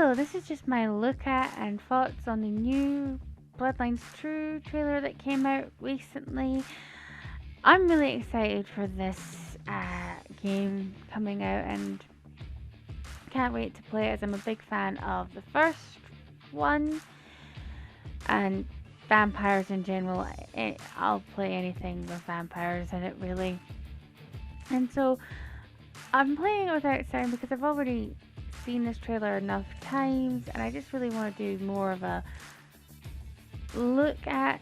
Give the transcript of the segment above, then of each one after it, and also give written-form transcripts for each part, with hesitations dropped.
Hello, this is just my look at and thoughts on the new Bloodlines True trailer that came out recently. I'm really excited for this game coming out and can't wait to play it as I'm a big fan of the first one and vampires in general. I'll play anything with vampires in it really. And so I'm playing it without sound because I've already seen this trailer enough times and I just really want to do more of a look at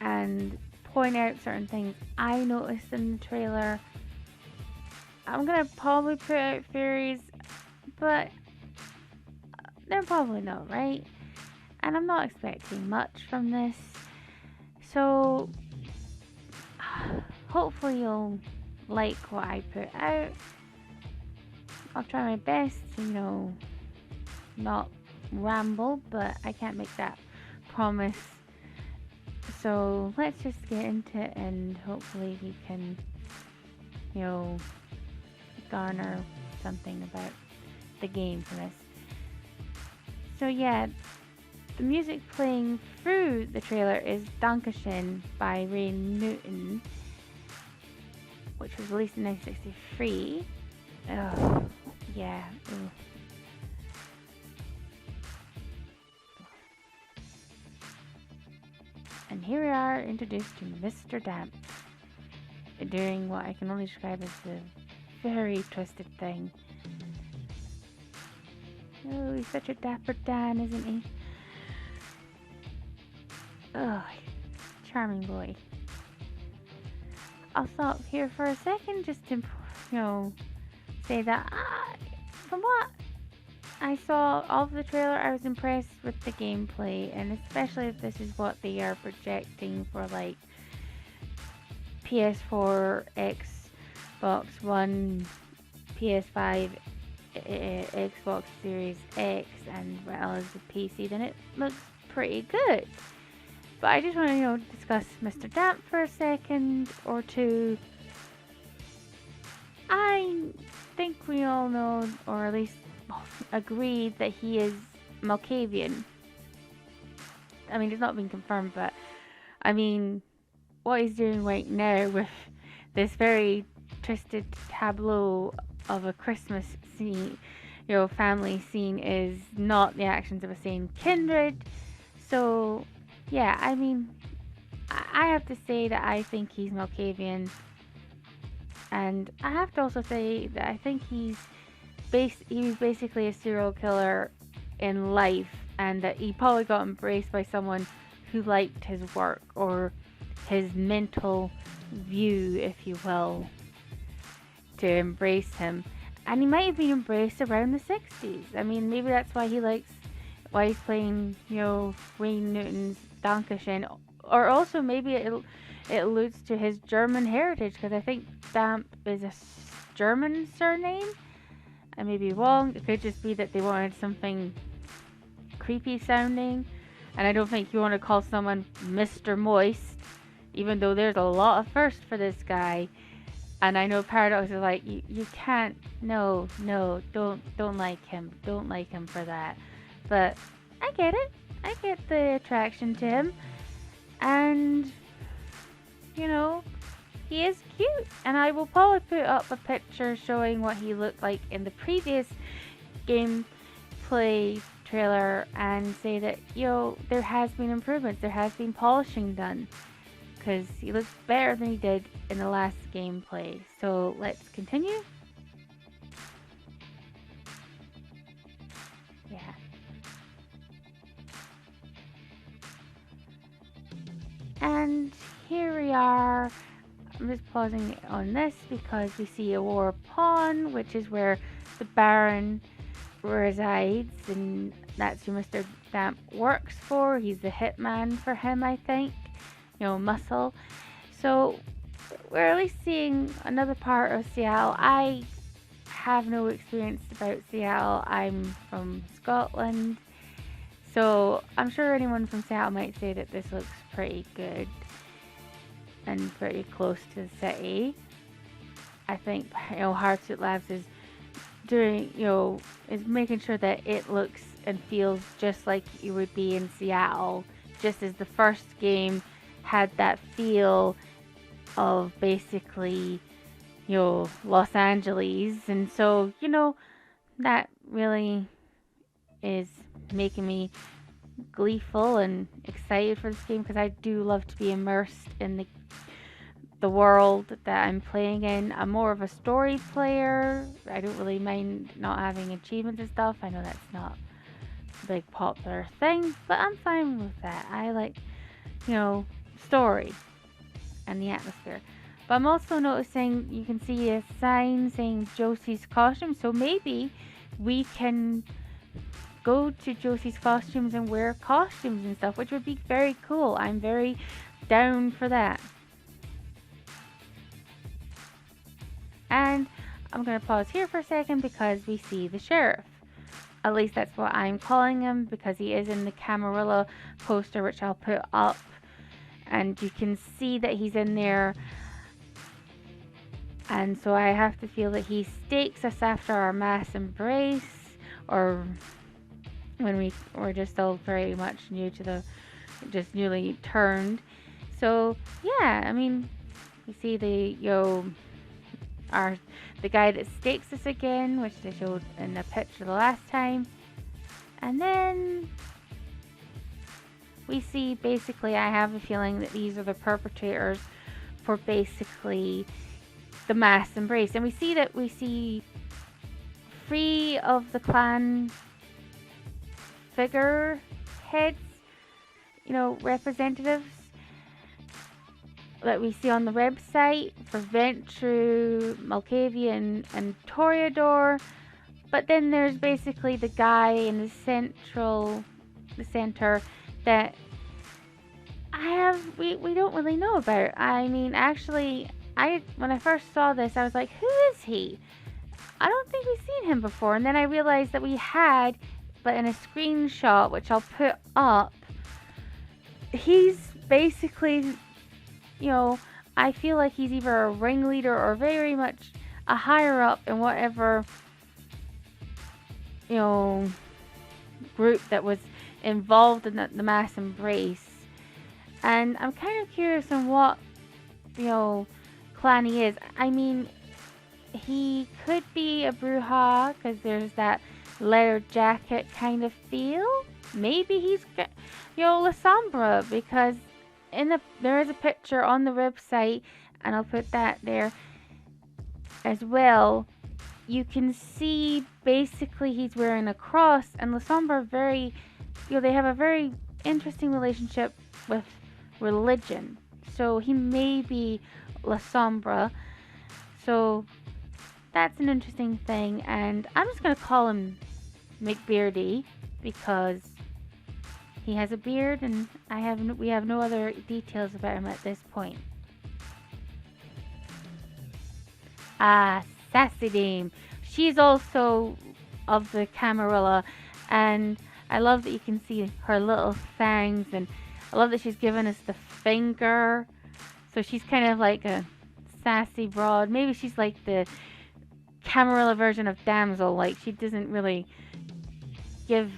and point out certain things I noticed in the trailer. I'm gonna probably put out theories, but they're probably not right. And I'm not expecting much from this. So hopefully you'll like what I put out. I'll try my best to, not ramble, but I can't make that promise. So let's just get into it and hopefully we can, garner something about the game from this. So yeah, the music playing through the trailer is Dankeschön by Ray Newton, which was released in 1963. Oh, yeah. Ooh. And here we are introduced to Mr. Damp doing what I can only describe as a very twisted thing. Oh, he's such a dapper Dan, isn't he? Oh, charming boy. I'll stop here for a second just to, say that from what I saw of the trailer, I was impressed with the gameplay, and especially if this is what they are projecting for like PS4, Xbox One, PS5, Xbox Series X, and well as the PC, then it looks pretty good. But I just want to, discuss Mr. Damp for a second or two. I think we all know, or at least agreed, that he is Malkavian. I mean, it's not been confirmed, but I mean, what he's doing right now with this very twisted tableau of a Christmas scene, family scene, is not the actions of a sane kindred. So, yeah, I mean, I have to say that I think he's Malkavian. And I have to also say that I think he was basically a serial killer in life, and that he probably got embraced by someone who liked his work or his mental view, if you will, to embrace him. And he might have been embraced around the 60s. I mean, maybe that's why why he's playing, Wayne Newton's Dankeschön. Or also maybe it alludes to his German heritage, because I think Damp is a German surname. I may be wrong. It could just be that they wanted something creepy sounding. And I don't think you want to call someone Mr. Moist, even though there's a lot of firsts for this guy. And I know Paradox is like, you can't, no, don't like him. Don't like him for that. But I get it. I get the attraction to him. And, he is cute. And I will probably put up a picture showing what he looked like in the previous gameplay trailer and say that, there has been improvements. There has been polishing done. Because he looks better than he did in the last gameplay. So let's continue. Yeah. And here we are. I'm just pausing on this because we see a war pawn, which is where the Baron resides, and that's who Mr. Damp works for. He's the hitman for him, I think. Muscle. So we're at least seeing another part of Seattle. I have no experience about Seattle. I'm from Scotland. So I'm sure anyone from Seattle might say that this looks pretty good and pretty close to the city. I think, Hardsuit Labs is doing, is making sure that it looks and feels just like you would be in Seattle, just as the first game had that feel of basically, Los Angeles. And so, that really is making me gleeful and excited for this game because I do love to be immersed in the world that I'm playing in. I'm more of a story player. I don't really mind not having achievements and stuff. I know that's not a big popular thing, but I'm fine with that. I like, story and the atmosphere. But I'm also noticing you can see a sign saying Josie's costume, so maybe we can go to Josie's costumes and wear costumes and stuff, which would be very cool. I'm very down for that. And I'm going to pause here for a second because we see the sheriff. At least that's what I'm calling him because he is in the Camarilla poster, which I'll put up. And you can see that he's in there. And so I have to feel that he stakes us after our mass embrace, or when we were just still very much just newly turned. So yeah, I mean, you see the guy that stakes us again, which they showed in the picture the last time. And then we see basically, I have a feeling that these are the perpetrators for basically the mass embrace. And we see 3 of the clan figure heads, representatives that we see on the website for Ventru, Malkavian, and Toreador. But then there's basically the guy in the center that we don't really know about. I mean, actually, when I first saw this, I was like, who is he? I don't think we've seen him before. And then I realized that we had, but in a screenshot, which I'll put up, he's basically, I feel like he's either a ringleader or very much a higher up in whatever, group that was involved in the mass embrace. And I'm kind of curious on what, clan he is. I mean, he could be a Bruja because there's that leather jacket kind of feel. Maybe he's, La Sombra, because there is a picture on the website, and I'll put that there as well. You can see basically he's wearing a cross, and La Sombra they have a very interesting relationship with religion. So he may be La Sombra. So that's an interesting thing, and I'm just gonna call him McBeardy because he has a beard, and we have no other details about him at this point. Sassy Dame. She's also of the Camarilla, and I love that you can see her little fangs, and I love that she's given us the finger. So she's kind of like a sassy broad. Maybe she's like the Camarilla version of Damsel. Like, she doesn't really give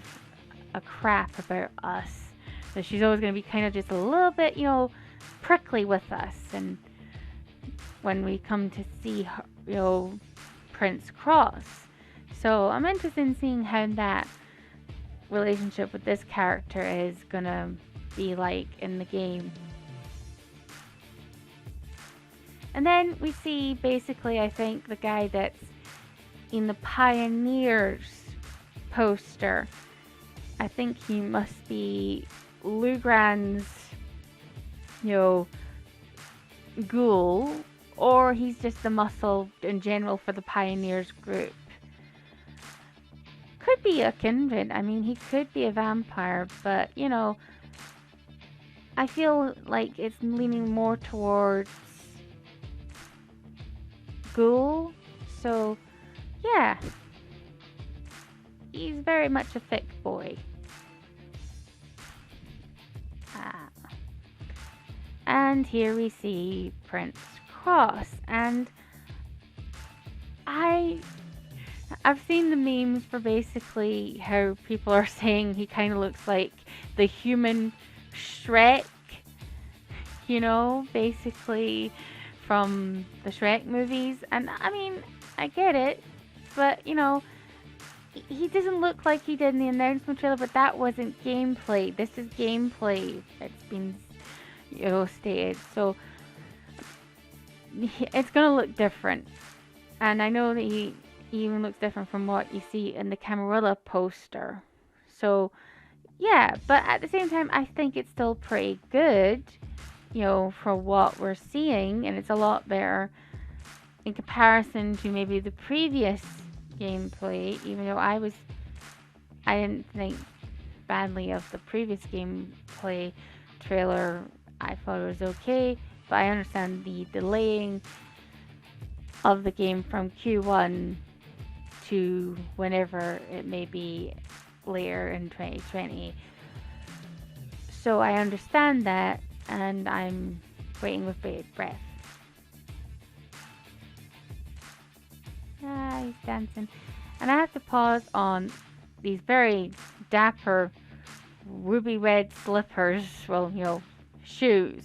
a crap about us. So she's always going to be kind of just a little bit, prickly with us. And when we come to see her, Prince Cross. So I'm interested in seeing how that relationship with this character is going to be like in the game. And then we see basically, I think, the guy that's in the Pioneers poster. I think he must be Lugran's, ghoul, or he's just the muscle in general for the Pioneers group. Could be a kindred. I mean, he could be a vampire, but, I feel like it's leaning more towards ghoul. So, yeah. He's very much a thick boy. And here we see Prince Cross. And I've seen the memes for basically how people are saying he kind of looks like the human Shrek, basically from the Shrek movies. And I mean, I get it, but he doesn't look like he did in the announcement trailer, but that wasn't gameplay. This is gameplay. It's been, stated. So it's gonna look different. And I know that he even looks different from what you see in the Camarilla poster. So yeah, but at the same time, I think it's still pretty good, for what we're seeing, and it's a lot better in comparison to maybe the previous gameplay. Even though I didn't think badly of the previous gameplay trailer. I thought it was okay, but I understand the delaying of the game from Q1 to whenever it may be later in 2020. So I understand that, and I'm waiting with bated breath. Ah, he's dancing. And I have to pause on these very dapper ruby red slippers, well, shoes.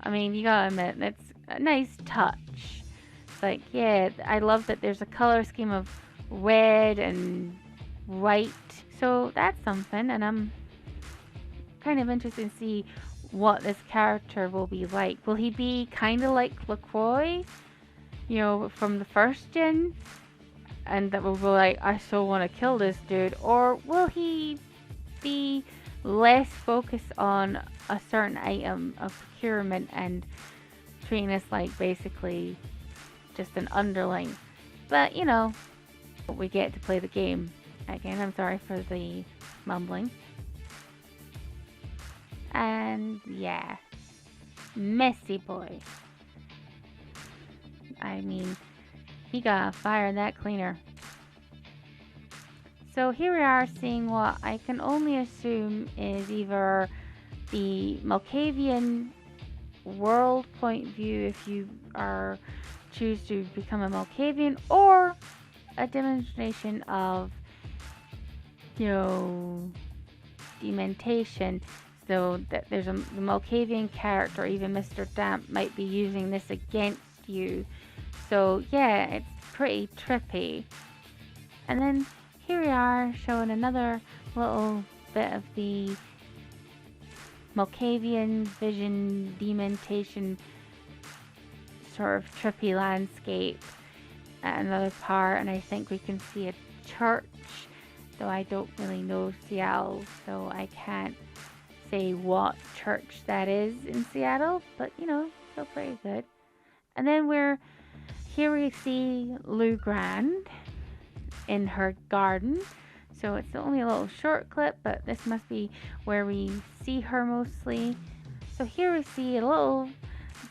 I mean, you gotta admit, that's a nice touch. It's like, yeah, I love that there's a color scheme of red and white. So that's something, and I'm kind of interested to see what this character will be like. Will he be kind of like LaCroix, from the first gen? And that will be like, I so want to kill this dude? Or will he be less focused on a certain item of procurement and treating us like basically just an underling? But, we get to play the game. Again, I'm sorry for the mumbling. And yeah, messy boy. I mean, he got fire that cleaner. So here we are seeing what I can only assume is either the Malkavian world point view if you choose to become a Malkavian, or a demonstration of dementation, so that there's the Malkavian character, or even Mr. Damp might be using this against you. So yeah, it's pretty trippy. And then here we are showing another little bit of the Malkavian vision dementation sort of trippy landscape at another part, and I think we can see a church, though I don't really know Seattle, so I can't say what church that is in Seattle, but still pretty good. And then here we see Lou Grand in her garden. So it's only a little short clip, but this must be where we see her mostly. So here we see a little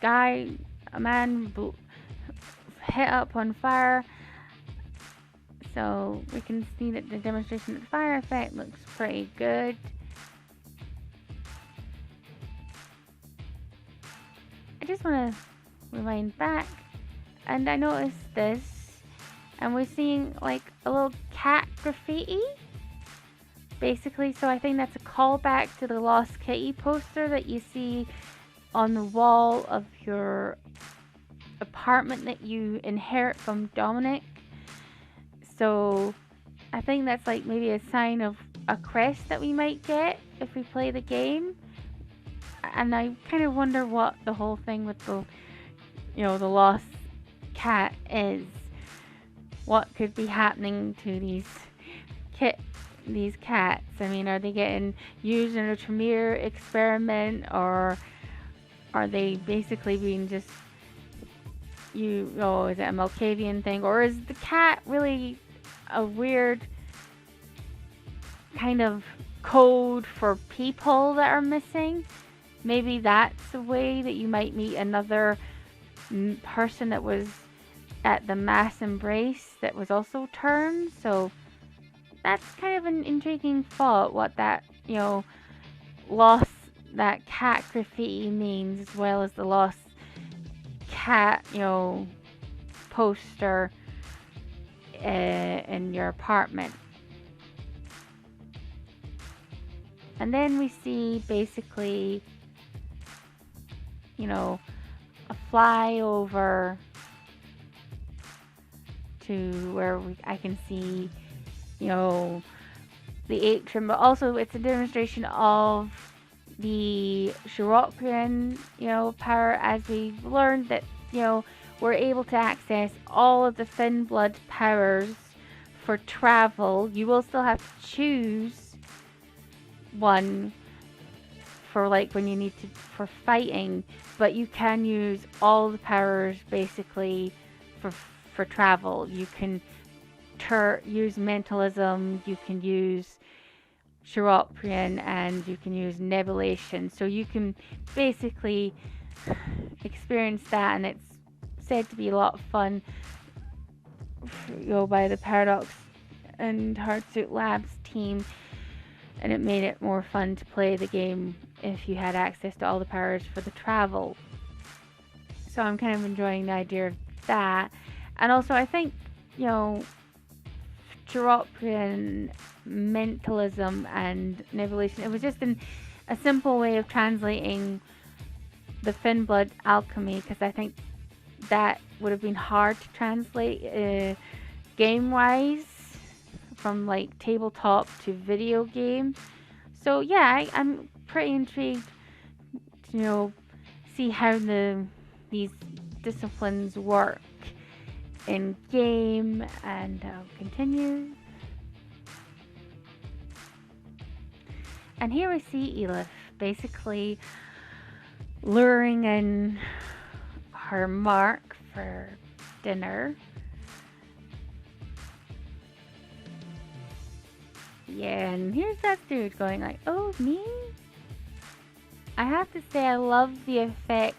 guy, a man hit up on fire. So we can see that the demonstration of the fire effect looks pretty good. I just want to rewind back, and I noticed this, and we're seeing like a little cat graffiti, basically. So I think that's a callback to the Lost Kitty poster that you see on the wall of your apartment that you inherit from Dominic. So I think that's like maybe a sign of a crest that we might get if we play the game. And I kind of wonder what the whole thing with the lost cat is. What could be happening to these cats? I mean, are they getting used in a Tremere experiment, or are they basically being just is it a Malkavian thing, or is the cat really a weird kind of code for people that are missing? Maybe that's a way that you might meet another person that was at the mass embrace that was also turned. So that's kind of an intriguing thought, what that, lost, that cat graffiti means, as well as the lost cat, poster in your apartment. And then we see basically, you know, a flyover to where I can see, you know, the atrium, but also it's a demonstration of the Shirokian, you know, power, as we've learned that, you know, we're able to access all of the Thin Blood powers for travel. You will still have to choose one for like when you need to for fighting, but you can use all the powers basically for travel. You can use mentalism, you can use Shirokian, and you can use nebulation. So you can basically experience that, and it's said to be a lot of fun, you know, by the Paradox and Hardsuit Labs team, and it made it more fun to play the game if you had access to all the powers for the travel. So I'm kind of enjoying the idea of that. And also I think, you know, Shirokian, mentalism, and nebulation, it was just a simple way of translating the Thin Blood alchemy, because I think that would have been hard to translate game-wise from like tabletop to video game. So yeah, I'm pretty intrigued to, you know, see how these disciplines work in game, and I'll continue. And here we see Elif basically luring in her mark for dinner. Yeah, and here's that dude going like, oh, me? I have to say I love the effect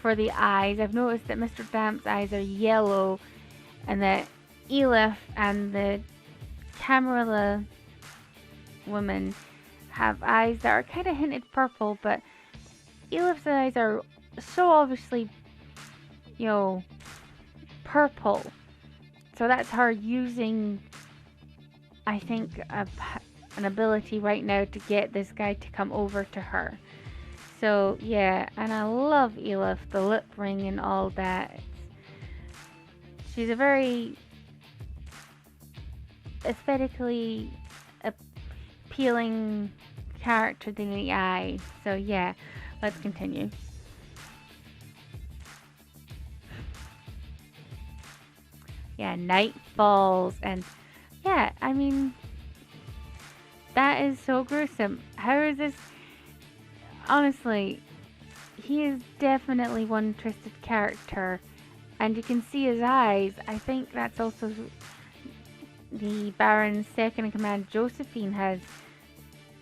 for the eyes. I've noticed that Mr. Damp's eyes are yellow, and that Elif and the Camarilla woman have eyes that are kind of hinted purple, but Elif's eyes are so obviously, you know, purple. So that's her using, I think, an ability right now to get this guy to come over to her. So yeah, and I love Elif, the lip ring and all that. She's a very aesthetically appealing character to the eye. So yeah, let's continue. Yeah, night falls, and yeah, I mean, that is so gruesome. How is this? Honestly, he is definitely one twisted character, and you can see his eyes. I think that's also the Baron's second in command, Josephine, has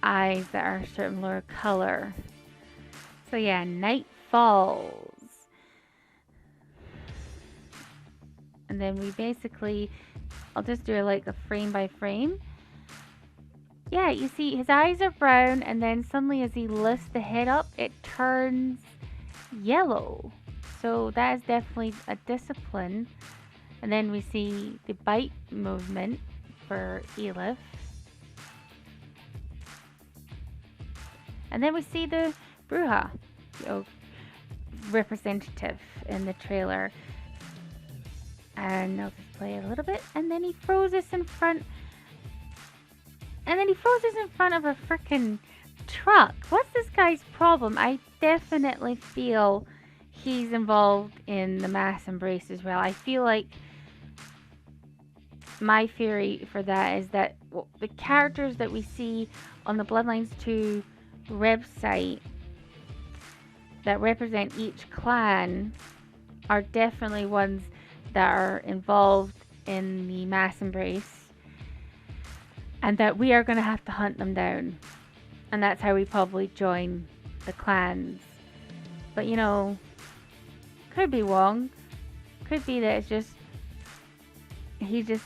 eyes that are a similar color. So yeah, night falls. And then we basically, I'll just do like a frame by frame. Yeah, you see his eyes are brown, and then suddenly as he lifts the head up, it turns yellow. So that is definitely a discipline. And then we see the bite movement for Elif. And then we see the Bruja, you know, representative in the trailer. And I'll just play a little bit. And then he throws us in front. And then he throws us in front of a freaking truck. What's this guy's problem? I definitely feel he's involved in the mass embrace as well. I feel like my theory for that is that the characters that we see on the Bloodlines 2 website that represent each clan are definitely ones that are involved in the mass embrace, and that we are going to have to hunt them down, and that's how we probably join the clans. But you know, could be wrong. Could be that it's just he's just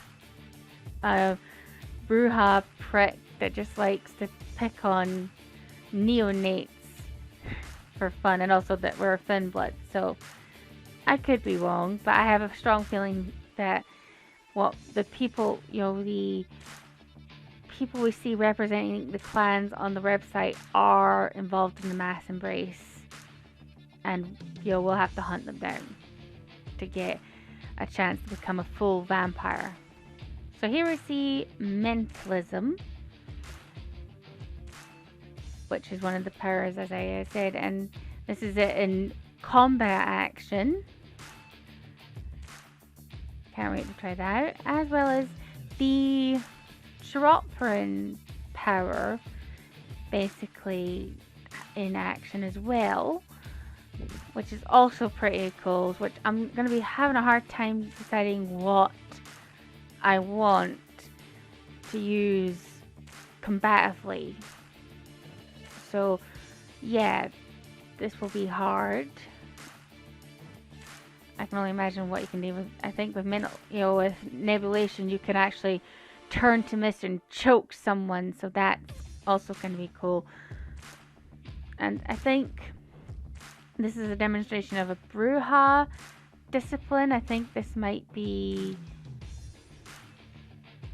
a Bruja prick that just likes to pick on neonates for fun, and also that we're Thin Blood. So I could be wrong, but I have a strong feeling that what the people, the people we see representing the clans on the website are involved in the mass embrace, and we'll have to hunt them down to get a chance to become a full vampire. So here we see mentalism, which is one of the powers, as I said, and this is it in combat action. Can't wait to try that out, as well as the Chiropteran power, basically in action as well, which is also pretty cool, which I'm going to be having a hard time deciding what I want to use combatively. So yeah, this will be hard. I can only imagine what you can do with, I think with with nebulation you can actually turn to mist and choke someone, so that's also going to be cool. And I think this is a demonstration of a Bruja discipline. I think this might be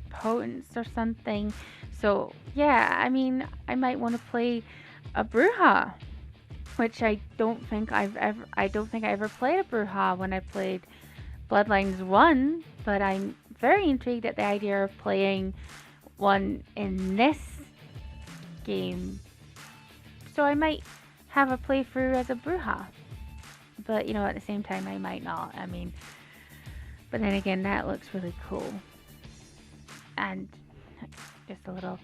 potence or something. So yeah, I mean, I might want to play a Bruja, which I don't think I ever played a Bruja when I played Bloodlines 1, but I'm very intrigued at the idea of playing one in this game. So I might have a playthrough as a Bruja, but at the same time I might not. I mean, but then again, that looks really cool. And just a little,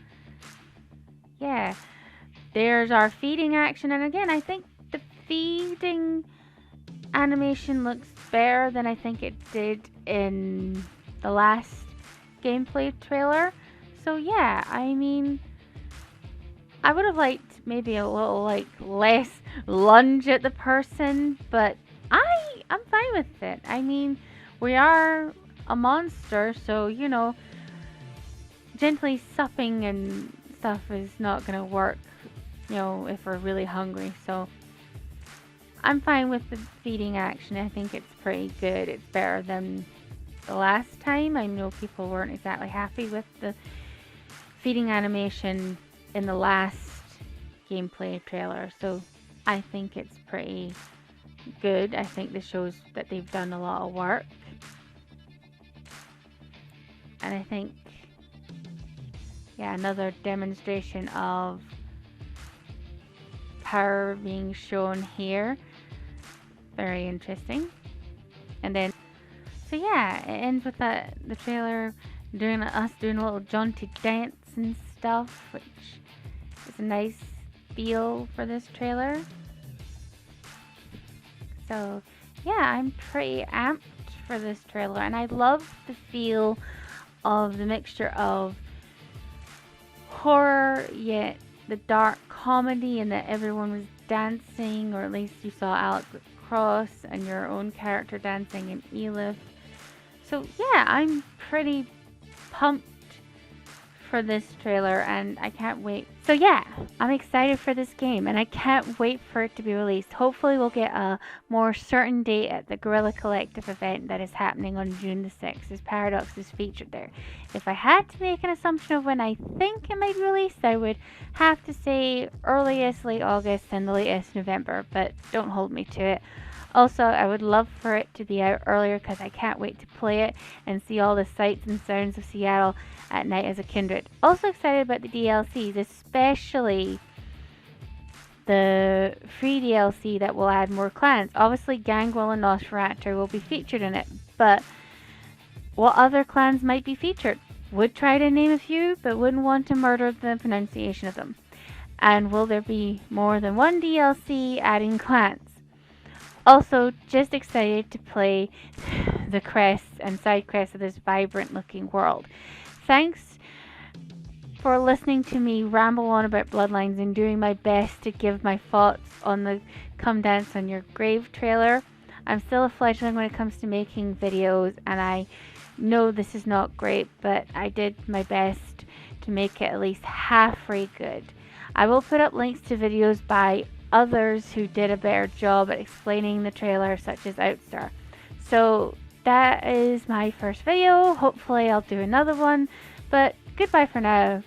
yeah, there's our feeding action. And again, I think the feeding animation looks better than I think it did in the last gameplay trailer. So yeah, I mean, I would have liked maybe a little less lunge at the person, but I'm fine with it. I mean, we are a monster, so gently supping and stuff is not gonna work, if we're really hungry. So I'm fine with the feeding action. I think it's pretty good. It's better than the last time. I know people weren't exactly happy with the feeding animation in the last gameplay trailer, so I think it's pretty good. I think this shows that they've done a lot of work, and I think, yeah, another demonstration of power being shown here. Very interesting. And then, so yeah, it ends with the trailer doing us doing a little jaunty dance and stuff, which is a nice feel for this trailer. So yeah, I'm pretty amped for this trailer, and I love the feel of the mixture of horror yet the dark comedy, and that everyone was dancing, or at least you saw Alex Cross and your own character dancing in Elif. So yeah, I'm pretty pumped for this trailer, and I can't wait. So yeah, I'm excited for this game, and I can't wait for it to be released. Hopefully we'll get a more certain date at the Guerrilla Collective event that is happening on June the 6th, as Paradox is featured there. If I had to make an assumption of when I think it might be released, I would have to say earliest late August and the latest November, but don't hold me to it. Also, I would love for it to be out earlier because I can't wait to play it and see all the sights and sounds of Seattle at night as a kindred. Also excited about the DLCs, especially the free DLC that will add more clans. Obviously, Gangrel and Nosferatu will be featured in it, but what other clans might be featured? Would try to name a few, but wouldn't want to murder the pronunciation of them. And will there be more than one DLC adding clans? Also, just excited to play the crests and side quests of this vibrant looking world. Thanks for listening to me ramble on about Bloodlines and doing my best to give my thoughts on the Come Dance on Your Grave trailer. I'm still a fledgling when it comes to making videos, and I know this is not great, but I did my best to make it at least halfway good. I will put up links to videos by others who did a better job at explaining the trailer, such as Outstar. So that is my first video. Hopefully I'll do another one, but goodbye for now.